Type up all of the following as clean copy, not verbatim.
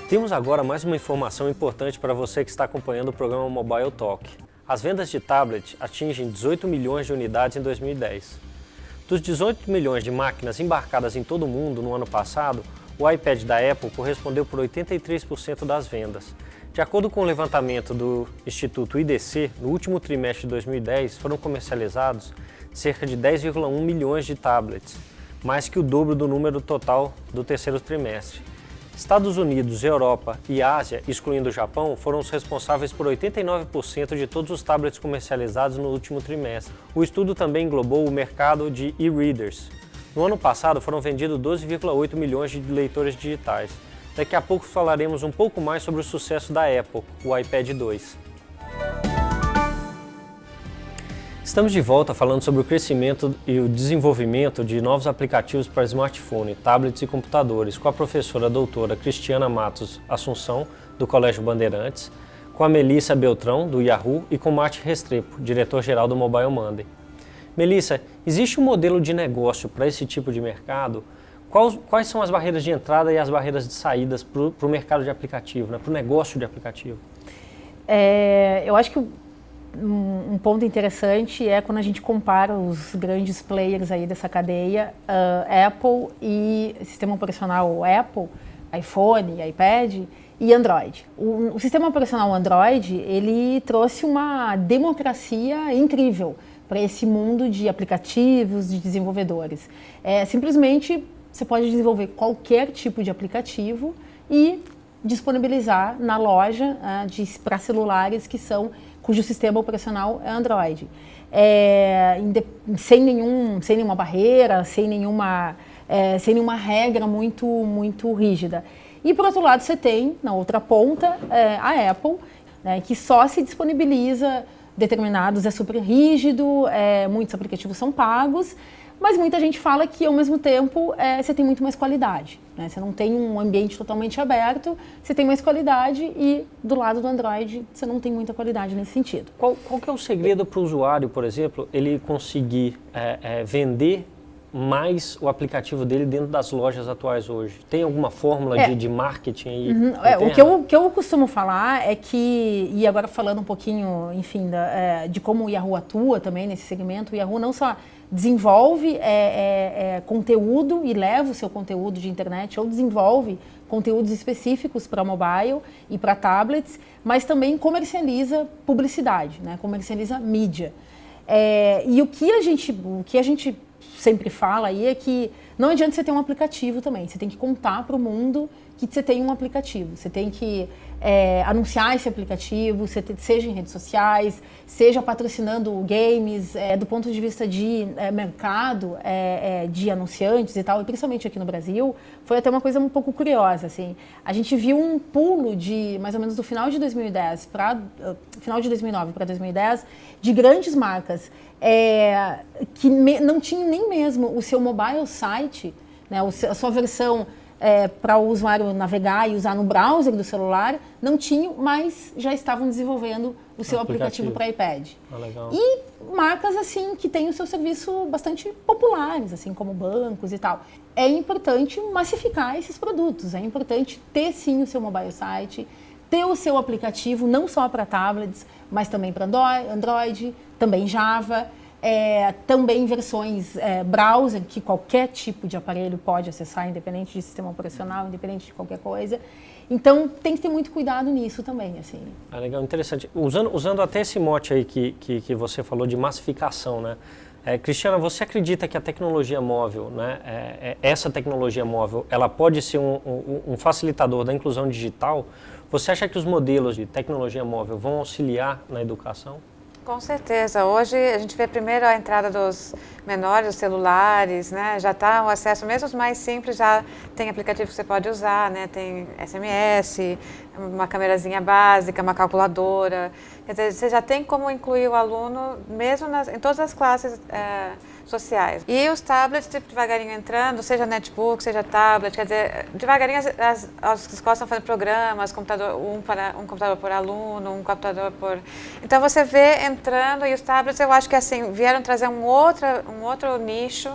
Temos agora mais uma informação importante para você que está acompanhando o programa Mobile Talk. As vendas de tablet atingem 18 milhões de unidades em 2010. Dos 18 milhões de máquinas embarcadas em todo o mundo no ano passado, o iPad da Apple correspondeu por 83% das vendas. De acordo com o levantamento do Instituto IDC, no último trimestre de 2010 foram comercializados cerca de 10,1 milhões de tablets, mais que o dobro do número total do terceiro trimestre. Estados Unidos, Europa e Ásia, excluindo o Japão, foram os responsáveis por 89% de todos os tablets comercializados no último trimestre. O estudo também englobou o mercado de e-readers. No ano passado foram vendidos 12,8 milhões de leitores digitais. Daqui a pouco falaremos um pouco mais sobre o sucesso da Apple, o iPad 2. Estamos de volta falando sobre o crescimento e o desenvolvimento de novos aplicativos para smartphone, tablets e computadores com a professora doutora Cristiana Matos Assunção, do Colégio Bandeirantes, com a Melissa Beltrão, do Yahoo, e com o Márcio Restrepo, diretor-geral do Mobile Monday. Melissa, existe um modelo de negócio para esse tipo de mercado? Quais são as barreiras de entrada e as barreiras de saídas para o mercado de aplicativo, né, para o negócio de aplicativo? Eu acho que um ponto interessante é quando a gente compara os grandes players aí dessa cadeia, Apple e sistema operacional Apple, iPhone, iPad e Android. O sistema operacional Android, ele trouxe uma democracia incrível para esse mundo de aplicativos, de desenvolvedores. Simplesmente você pode desenvolver qualquer tipo de aplicativo e disponibilizar na loja para celulares cujo sistema operacional é Android. Sem nenhuma barreira, sem nenhuma regra muito rígida. E por outro lado você tem, na outra ponta, a Apple, né, que só se disponibiliza determinados, é super rígido, muitos aplicativos são pagos, mas muita gente fala que, ao mesmo tempo, você tem muito mais qualidade, né? Você não tem um ambiente totalmente aberto, você tem mais qualidade e, do lado do Android, você não tem muita qualidade nesse sentido. Qual que é o segredo para o usuário, por exemplo, ele conseguir vender mais o aplicativo dele dentro das lojas atuais hoje? Tem alguma fórmula de marketing aí? O que eu costumo falar é que, e agora falando um pouquinho, enfim, de como o Yahoo atua também nesse segmento, o Yahoo não só desenvolve conteúdo e leva o seu conteúdo de internet, ou desenvolve conteúdos específicos para mobile e para tablets, mas também comercializa publicidade, né? Comercializa mídia. E o que a gente sempre fala aí é que não adianta você ter um aplicativo também, você tem que contar para o mundo que você tem um aplicativo, você tem que anunciar esse aplicativo, seja em redes sociais, seja patrocinando games, do ponto de vista de mercado, de anunciantes e tal, e principalmente aqui no Brasil, foi até uma coisa um pouco curiosa, assim. A gente viu um pulo de, mais ou menos do final de 2010 final de 2009 para 2010, de grandes marcas que não tinham nem mesmo o seu mobile site, né, a sua versão para o usuário navegar e usar no browser do celular, não tinham, mas já estavam desenvolvendo o seu aplicativo para iPad. Legal. E marcas assim que têm o seu serviço bastante populares, assim como bancos e tal. É importante massificar esses produtos, é importante ter sim o seu mobile site, ter o seu aplicativo não só para tablets, mas também para Android, também Java, também versões browser, que qualquer tipo de aparelho pode acessar, independente de sistema operacional, independente de qualquer coisa. Então, tem que ter muito cuidado nisso também, assim. Legal, interessante. Usando até esse mote aí que você falou de massificação, né? Cristiana, você acredita que a tecnologia móvel, né, essa tecnologia móvel, ela pode ser um facilitador da inclusão digital? Você acha que os modelos de tecnologia móvel vão auxiliar na educação? Com certeza. Hoje a gente vê primeiro a entrada dos menores, os celulares, né? Já está o acesso, mesmo os mais simples, já tem aplicativo que você pode usar, né? Tem SMS, uma câmerazinha básica, uma calculadora. Quer dizer, você já tem como incluir o aluno mesmo em todas as classes sociais. E os tablets devagarinho entrando, seja netbook, seja tablet, quer dizer, devagarinho as escolas estão fazendo programas, um computador por aluno, um computador por... Então você vê entrando, e os tablets eu acho que assim, vieram trazer um outro nicho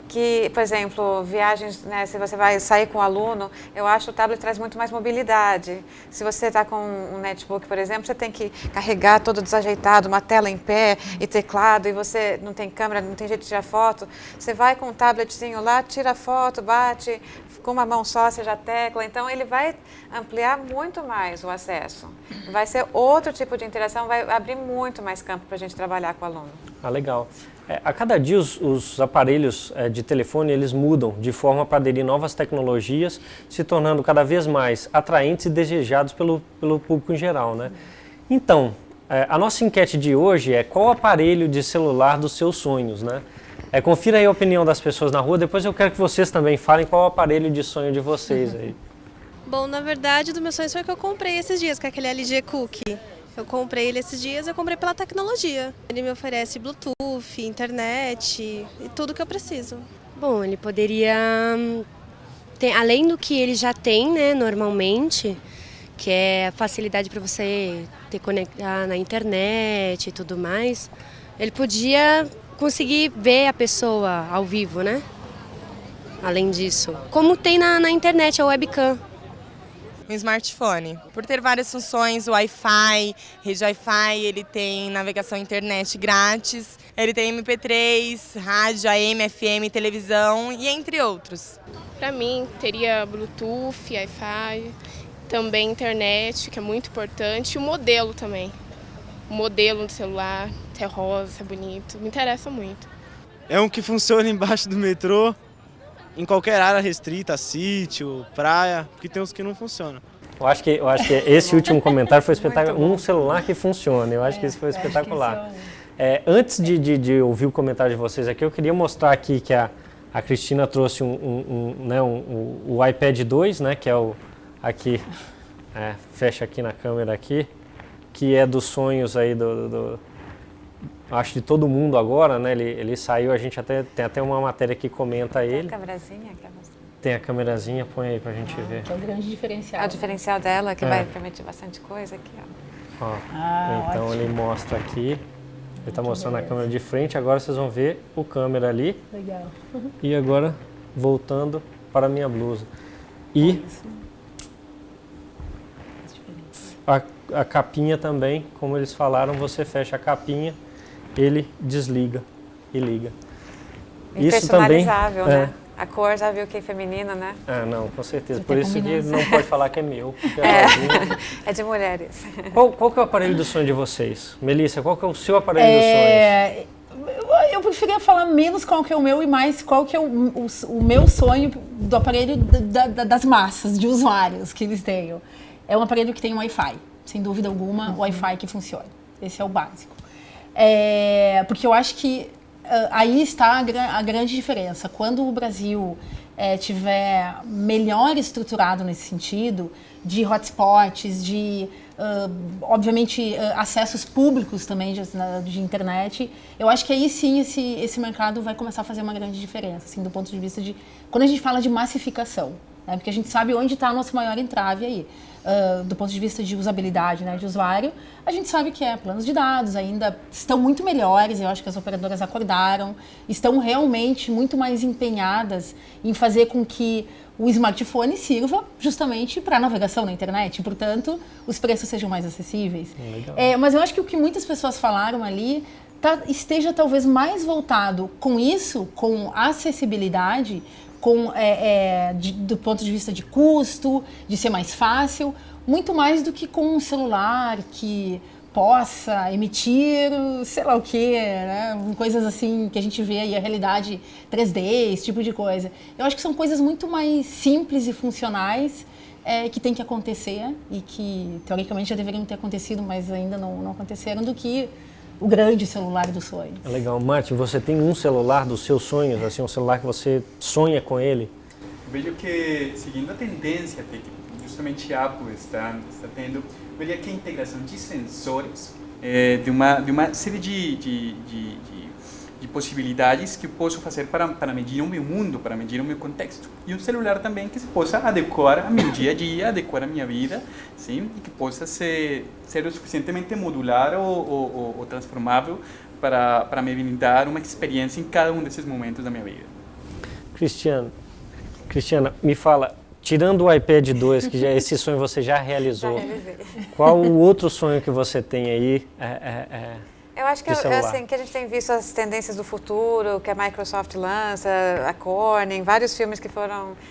que, por exemplo, viagens, né, se você vai sair com o aluno, eu acho que o tablet traz muito mais mobilidade. Se você está com um netbook, por exemplo, você tem que carregar todo desajeitado, uma tela em pé e teclado, e você não tem câmera, não tem jeito de tirar foto. Você vai com um tabletzinho lá, tira a foto, bate, com uma mão só, você já tecla. Então, ele vai ampliar muito mais o acesso. Vai ser outro tipo de interação, vai abrir muito mais campo para a gente trabalhar com o aluno. Ah, legal. A cada dia os aparelhos de telefone eles mudam de forma para aderir novas tecnologias, se tornando cada vez mais atraentes e desejados pelo público em geral, né? Então, a nossa enquete de hoje é qual aparelho de celular dos seus sonhos, né? Confira aí a opinião das pessoas na rua, depois eu quero que vocês também falem qual é o aparelho de sonho de vocês aí. Bom, na verdade, do meu sonho foi que eu comprei esses dias, com aquele LG Cookie. Eu comprei ele esses dias, eu comprei pela tecnologia. Ele me oferece Bluetooth, internet e tudo que eu preciso. Bom, ele poderia, além do que ele já tem, né, normalmente, que é a facilidade para você ter conectar na internet e tudo mais, ele podia conseguir ver a pessoa ao vivo, né? Além disso, como tem na internet, a webcam. Um smartphone. Por ter várias funções, Wi-Fi, rede Wi-Fi, ele tem navegação internet grátis, ele tem MP3, rádio, AM, FM, televisão e entre outros. Para mim, teria Bluetooth, Wi-Fi, também internet, que é muito importante, e o modelo também. O modelo do celular, se é rosa, se é bonito, me interessa muito. É um que funciona embaixo do metrô, em qualquer área restrita, sítio, praia, porque tem uns que não funcionam. Eu acho que esse último comentário foi espetacular. Um celular que funciona, eu acho que esse foi espetacular. Antes de ouvir o comentário de vocês aqui, eu queria mostrar aqui que a Cristina trouxe o iPad 2, né, que é o aqui, fecha aqui na câmera aqui, que é dos sonhos aí acho de todo mundo agora, né? Ele saiu, a gente tem até uma matéria que comenta ele. Tem a câmerazinha? Tem a câmerazinha, põe aí pra gente ver. Que é o grande diferencial. É o diferencial dela, que vai permitir bastante coisa aqui, ó. Então ótimo. ele mostra aqui, ele está mostrando a câmera de frente, agora vocês vão ver o câmera ali. Legal. E agora, voltando para a minha blusa. E a capinha também, como eles falaram, você fecha a capinha, ele desliga e liga. E isso também personalizável, né? A cor já viu que é feminina, né? Não, com certeza. Você Por tem isso que combinação. não pode falar que é meu. Porque é É de mulheres. Qual que é o aparelho do sonho de vocês? Melissa, qual que é o seu aparelho dos sonhos? Eu preferia falar menos qual que é o meu e mais qual que é o meu sonho do aparelho das massas, de usuários que eles tenham. É um aparelho que tem Wi-Fi, sem dúvida alguma, Wi-Fi que funcione. Esse é o básico. Porque eu acho que aí está a grande diferença. Quando o Brasil tiver melhor estruturado nesse sentido, de hotspots, de, obviamente, acessos públicos também de internet, eu acho que aí sim esse mercado vai começar a fazer uma grande diferença, assim, do ponto de vista de... Quando a gente fala de massificação, né, porque a gente sabe onde está o nosso maior entrave aí. Do ponto de vista de usabilidade, né, de usuário, a gente sabe que planos de dados ainda estão muito melhores, eu acho que as operadoras acordaram, estão realmente muito mais empenhadas em fazer com que o smartphone sirva justamente para navegação na internet, e, portanto, os preços sejam mais acessíveis. Mas eu acho que o que muitas pessoas falaram ali esteja talvez mais voltado com isso, com acessibilidade, do ponto de vista de custo, de ser mais fácil, muito mais do que com um celular que possa emitir, sei lá o quê, né? Coisas assim que a gente vê aí, a realidade 3D, esse tipo de coisa. Eu acho que são coisas muito mais simples e funcionais que tem que acontecer e que, teoricamente, já deveriam ter acontecido, mas ainda não aconteceram, do que o grande celular dos sonhos. Legal. Martin, você tem um celular dos seus sonhos, assim, um celular que você sonha com ele? Vejo que, seguindo a tendência que justamente a Apple está tendo, vejo que a integração de sensores de uma série de possibilidades que eu posso fazer para medir o meu mundo, para medir o meu contexto. E um celular também que se possa adequar ao meu dia a dia, adequar à minha vida, sim, e que possa ser o suficientemente modular ou transformável para me dar uma experiência em cada um desses momentos da minha vida. Cristiana, me fala, tirando o iPad 2, que já esse sonho você já realizou, Já realizei. qual o outro sonho que você tem aí? Eu acho que de celular? assim, que a gente tem visto as tendências do futuro, que a Microsoft lança, a Corning, vários filmes que a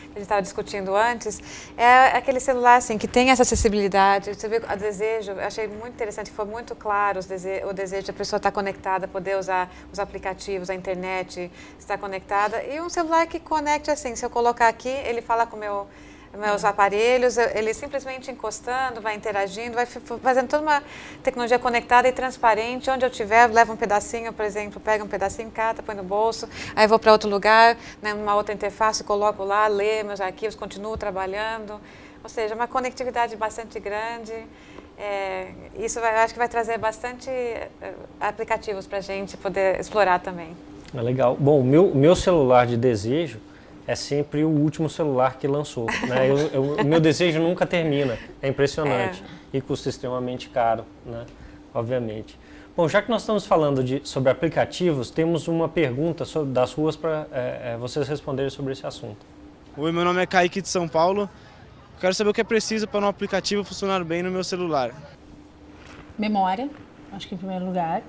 gente estava discutindo antes, é aquele celular assim, que tem essa acessibilidade. Você vê o desejo, eu achei muito interessante, foi muito claro o desejo da pessoa estar conectada, poder usar os aplicativos, a internet, estar conectada. E um celular que conecte assim, se eu colocar aqui, ele fala com meus aparelhos, ele simplesmente encostando, vai interagindo, vai fazendo toda uma tecnologia conectada e transparente. Onde eu estiver, levo um pedacinho, por exemplo, pega um pedacinho, cata, põe no bolso, aí vou para outro lugar, né, numa outra interface, coloco lá, leio meus arquivos, continuo trabalhando. Ou seja, uma conectividade bastante grande. Isso eu acho que vai trazer bastante aplicativos para a gente poder explorar também. É legal. Bom, o meu celular de desejo é sempre o último celular que lançou, né? O meu desejo nunca termina, é impressionante e custa extremamente caro, né? Obviamente. Bom, já que nós estamos falando sobre aplicativos, temos uma pergunta das ruas para vocês responderem sobre esse assunto. Oi, meu nome é Kaique de São Paulo. Quero saber o que é preciso para um aplicativo funcionar bem no meu celular. Memória, acho que em primeiro lugar.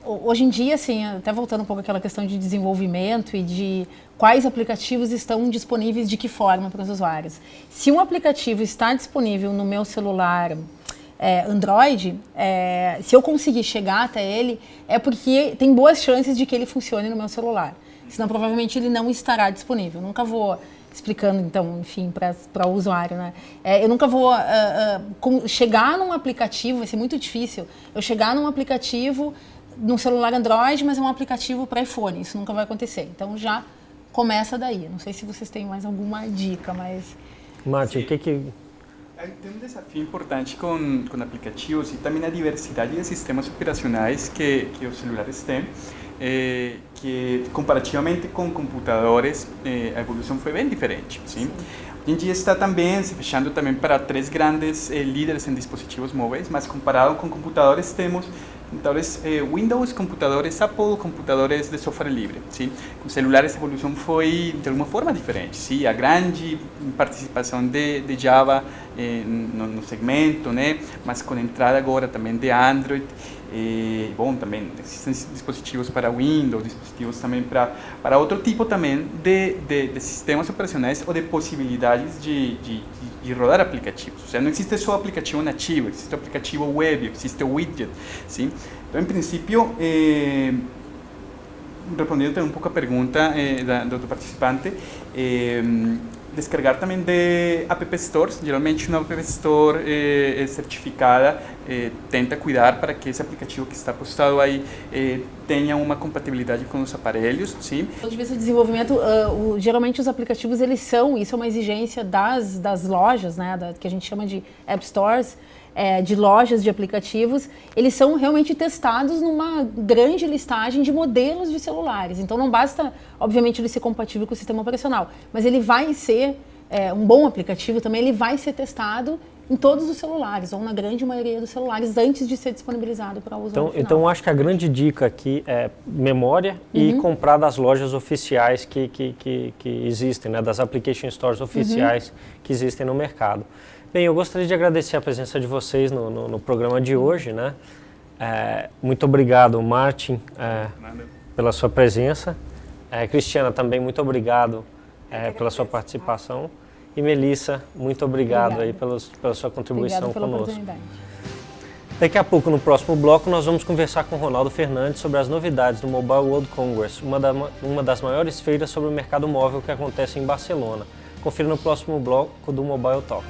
Hoje em dia, assim, até voltando um pouco àquela questão de desenvolvimento e de quais aplicativos estão disponíveis de que forma para os usuários. Se um aplicativo está disponível no meu celular Android, se eu conseguir chegar até ele, é porque tem boas chances de que ele funcione no meu celular. Senão, provavelmente, ele não estará disponível. Nunca vou explicando, então, enfim, para o usuário, né? Eu nunca vou chegar num aplicativo, vai ser muito difícil, eu chegar num aplicativo num celular Android, mas é um aplicativo para iPhone, isso nunca vai acontecer. Então, já começa daí. Não sei se vocês têm mais alguma dica, mas... Martin, o que Tem um desafio importante com aplicativos e também a diversidade de sistemas operacionais que os celulares têm. Que comparativamente com computadores a evolução foi bem diferente, sim? Hoje em dia está também se fechando também para 3 grandes líderes em dispositivos móveis, mas comparado com computadores temos computadores Windows, computadores Apple, computadores de software livre, sim? Com celulares a evolução foi de alguma forma diferente, sim? A grande participação de Java no segmento, né? Mas com a entrada agora também de Android. Bom, também existem dispositivos para Windows, dispositivos também para outro tipo também de sistemas operacionais ou de possibilidades de rodar aplicativos. Ou seja, não existe só aplicativo nativo, existe o aplicativo web, existe o widget, sim? Então, em princípio, respondendo também um pouco a pergunta do participante, descarregar também de App Stores. Geralmente uma App Store certificada tenta cuidar para que esse aplicativo que está postado aí tenha uma compatibilidade com os aparelhos, sim? Do ponto de vista de desenvolvimento, geralmente os aplicativos, isso é uma exigência das lojas, né, que a gente chama de App Stores, de lojas de aplicativos, eles são realmente testados numa grande listagem de modelos de celulares. Então não basta, obviamente, ele ser compatível com o sistema operacional, mas ele vai ser um bom aplicativo também, ele vai ser testado em todos os celulares, ou na grande maioria dos celulares, antes de ser disponibilizado para o usuário final. Então, acho que a grande dica aqui é memória e comprar das lojas oficiais que existem, né, das application stores oficiais que existem no mercado. Bem, eu gostaria de agradecer a presença de vocês no programa de hoje, né? Muito obrigado, Martin, pela sua presença. Cristiana, também muito obrigado pela sua participação. E Melissa, muito obrigado aí pela sua contribuição conosco. Daqui a pouco, no próximo bloco, nós vamos conversar com o Ronaldo Fernandes sobre as novidades do Mobile World Congress, uma das maiores feiras sobre o mercado móvel que acontece em Barcelona. Confira no próximo bloco do Mobile Talk.